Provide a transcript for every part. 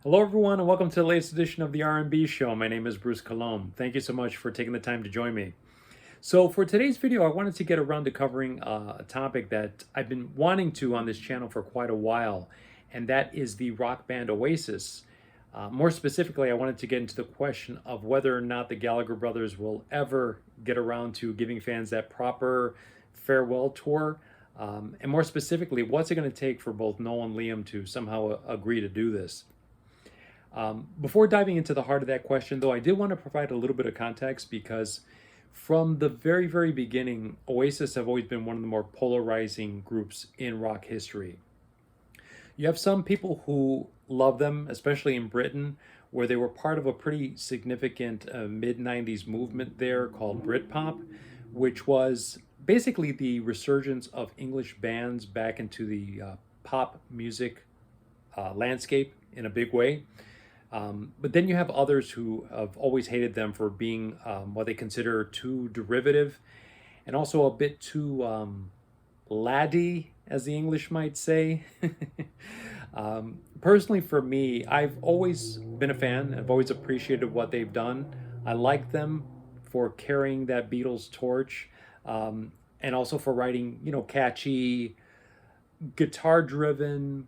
Hello, everyone, and welcome to the latest edition of the R&B Show. My name is Bruce Colomb. Thank you so much for taking the time to join me. So, for today's video, I wanted to get around to covering a topic that I've been wanting to on this channel for quite a while, and that is the rock band Oasis. More specifically, I wanted to get into the question of whether or not the Gallagher brothers will ever get around to giving fans that proper farewell tour. And more specifically, what's it going to take for both Noel and Liam to somehow agree to do this? Before diving into the heart of that question, though, I did want to provide a little bit of context because from the very, very beginning, Oasis have always been one of the more polarizing groups in rock history. You have some people who love them, especially in Britain, where they were part of a pretty significant mid 90s movement there called Britpop, which was basically the resurgence of English bands back into the pop music landscape in a big way. But then you have others who have always hated them for being what they consider too derivative and also a bit too laddie, as the English might say. Personally, for me, I've always been a fan. I've always appreciated what they've done. I like them for carrying that Beatles torch, and also for writing, catchy, guitar-driven,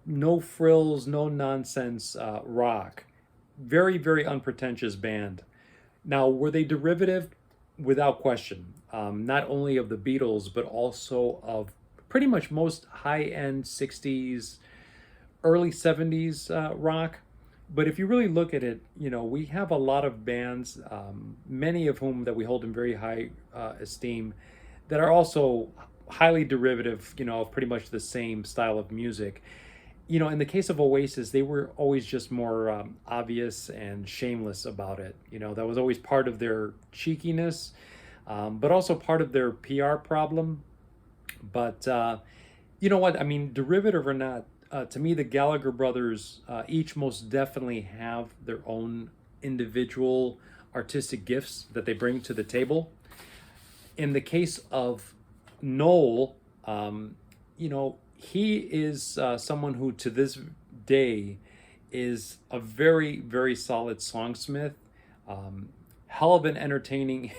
no frills, no nonsense rock. Very, very unpretentious band. Now, were they derivative? Without question. Not only of the Beatles, but also of pretty much most high end 60s, early 70s rock. But if you really look at it, we have a lot of bands, many of whom that we hold in very high esteem, that are also highly derivative, of pretty much the same style of music. In the case of Oasis, they were always just more obvious and shameless about it. That was always part of their cheekiness, but also part of their PR problem. But you know what? I mean, derivative or not, to me, the Gallagher brothers each most definitely have their own individual artistic gifts that they bring to the table. In the case of Noel, he is someone who to this day is a very, very solid songsmith. Hell of an entertaining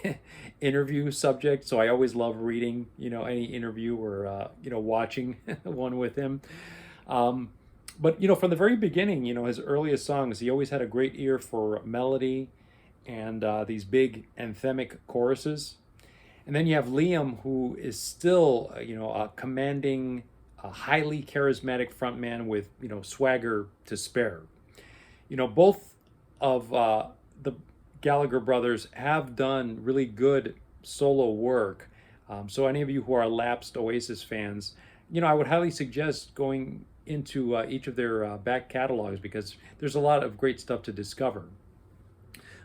interview subject. So I always love reading, any interview or, watching one with him. But, from the very beginning, his earliest songs, he always had a great ear for melody and these big anthemic choruses. And then you have Liam, who is still, a commanding, a highly charismatic frontman with, swagger to spare. Both of the Gallagher brothers have done really good solo work. So any of you who are lapsed Oasis fans, I would highly suggest going into each of their back catalogs because there's a lot of great stuff to discover.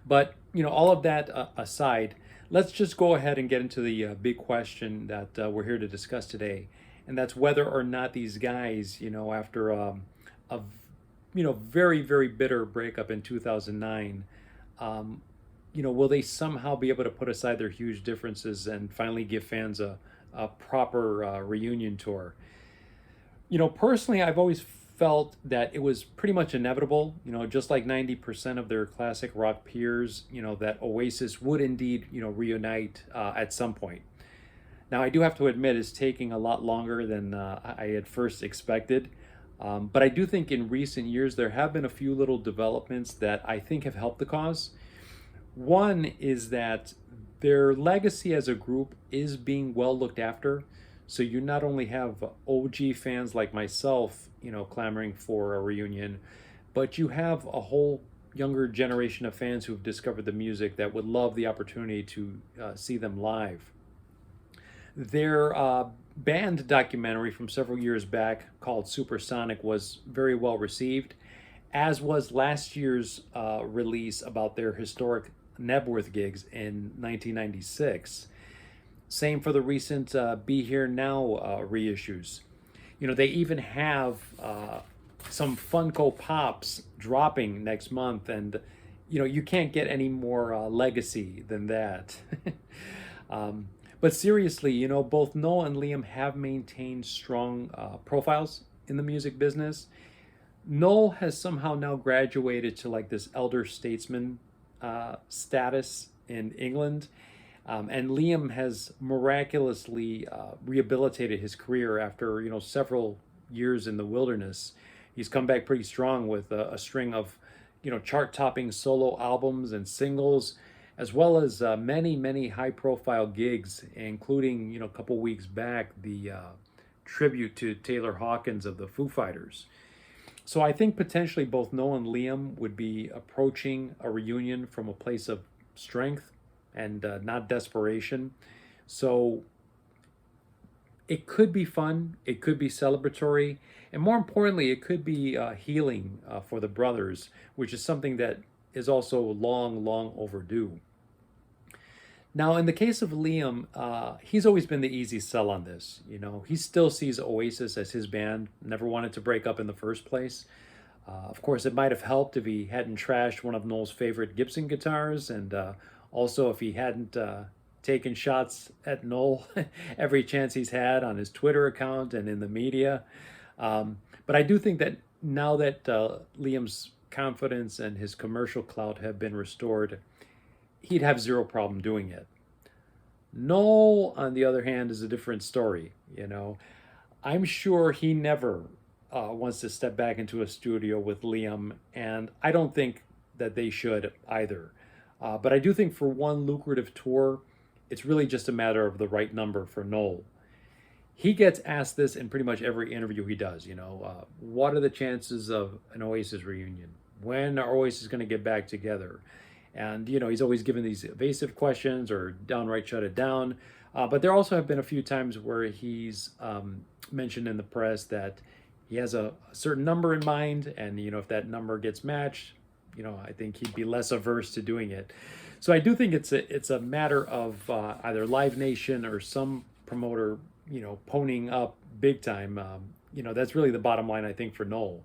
But all of that aside, let's just go ahead and get into the big question that we're here to discuss today, and that's whether or not these guys, after a very, very bitter breakup in 2009, will they somehow be able to put aside their huge differences and finally give fans a proper reunion tour? Personally, I've always felt that it was pretty much inevitable, just like 90% of their classic rock peers, that Oasis would indeed, reunite at some point. Now, I do have to admit it's taking a lot longer than I had first expected. But I do think in recent years there have been a few little developments that I think have helped the cause. One is that their legacy as a group is being well looked after. So you not only have OG fans like myself, clamoring for a reunion, but you have a whole younger generation of fans who've discovered the music that would love the opportunity to see them live. Their band documentary from several years back called Supersonic was very well received, as was last year's release about their historic Nebworth gigs in 1996. Same for the recent Be Here Now reissues. They even have some Funko Pops dropping next month, and you can't get any more legacy than that. But seriously, both Noel and Liam have maintained strong profiles in the music business. Noel has somehow now graduated to like this elder statesman status in England. And Liam has miraculously rehabilitated his career after, several years in the wilderness. He's come back pretty strong with a string of, chart-topping solo albums and singles, as well as many, many high-profile gigs, including, a couple weeks back, the tribute to Taylor Hawkins of the Foo Fighters. So I think potentially both Noel and Liam would be approaching a reunion from a place of strength and not desperation. So it could be fun, it could be celebratory, and more importantly, it could be healing for the brothers, which is something that is also long, long overdue. Now, in the case of Liam, he's always been the easy sell on this. He still sees Oasis as his band, never wanted to break up in the first place. Of course, it might have helped if he hadn't trashed one of Noel's favorite Gibson guitars, and also if he hadn't taken shots at Noel every chance he's had on his Twitter account and in the media. But I do think that now that Liam's confidence and his commercial clout have been restored, he'd have zero problem doing it. Noel, on the other hand, is a different story. I'm sure he never wants to step back into a studio with Liam, and I don't think that they should either. But I do think for one lucrative tour, it's really just a matter of the right number for Noel. He gets asked this in pretty much every interview he does. What are the chances of an Oasis reunion? When are Oasis going to get back together? And, he's always given these evasive questions or downright shut it down. But there also have been a few times where he's mentioned in the press that he has a certain number in mind. And, if that number gets matched, I think he'd be less averse to doing it. So I do think it's a matter of either Live Nation or some promoter, ponying up big time. That's really the bottom line, I think, for Noel.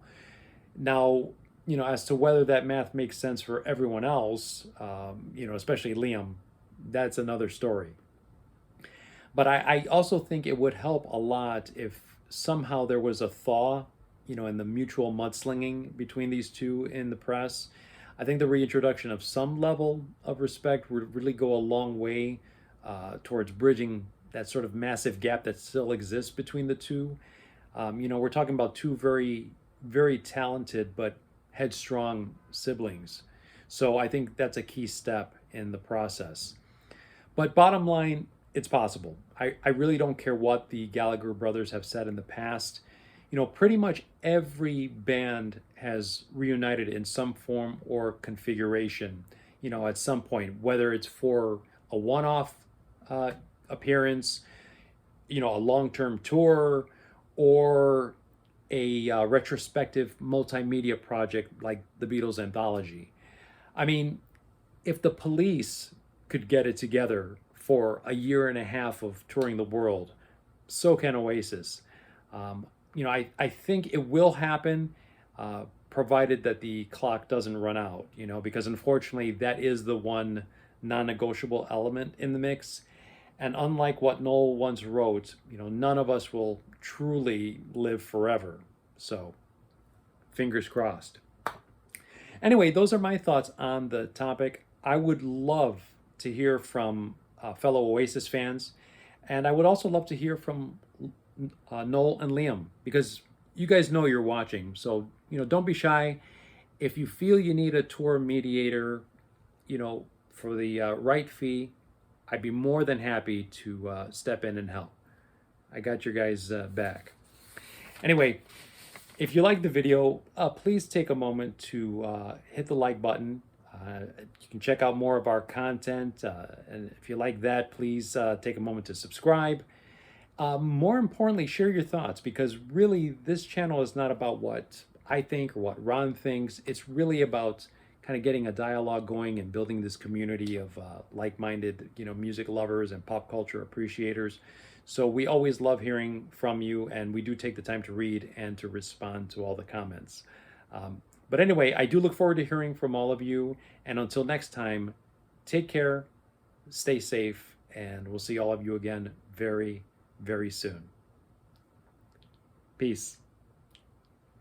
Now, as to whether that math makes sense for everyone else, especially Liam, that's another story. But I also think it would help a lot if somehow there was a thaw, in the mutual mudslinging between these two in the press. I think the reintroduction of some level of respect would really go a long way towards bridging that sort of massive gap that still exists between the two. We're talking about two very, very talented but headstrong siblings. So I think that's a key step in the process. But bottom line, it's possible. I really don't care what the Gallagher brothers have said in the past. Pretty much every band has reunited in some form or configuration, at some point, whether it's for a one-off appearance, a long-term tour, or a retrospective multimedia project like the Beatles anthology. I mean, if the Police could get it together for a year and a half of touring the world, so can Oasis. I think it will happen, provided that the clock doesn't run out, because unfortunately that is the one non-negotiable element in the mix. And unlike what Noel once wrote, none of us will truly live forever. So, fingers crossed. Anyway, those are my thoughts on the topic. I would love to hear from fellow Oasis fans, and I would also love to hear from Noel and Liam, because you guys know you're watching. So, don't be shy. If you feel you need a tour mediator, for the right fee, I'd be more than happy to step in and help. I got your guys' back. Anyway, if you like the video, please take a moment to hit the like button. You can check out more of our content. And if you like that, please take a moment to subscribe. More importantly, share your thoughts, because really this channel is not about what I think or what Ron thinks. It's really about kind of getting a dialogue going and building this community of like-minded, music lovers and pop culture appreciators. So we always love hearing from you, and we do take the time to read and to respond to all the comments. But anyway, I do look forward to hearing from all of you. And until next time, take care, stay safe, and we'll see all of you again very, very soon. Peace.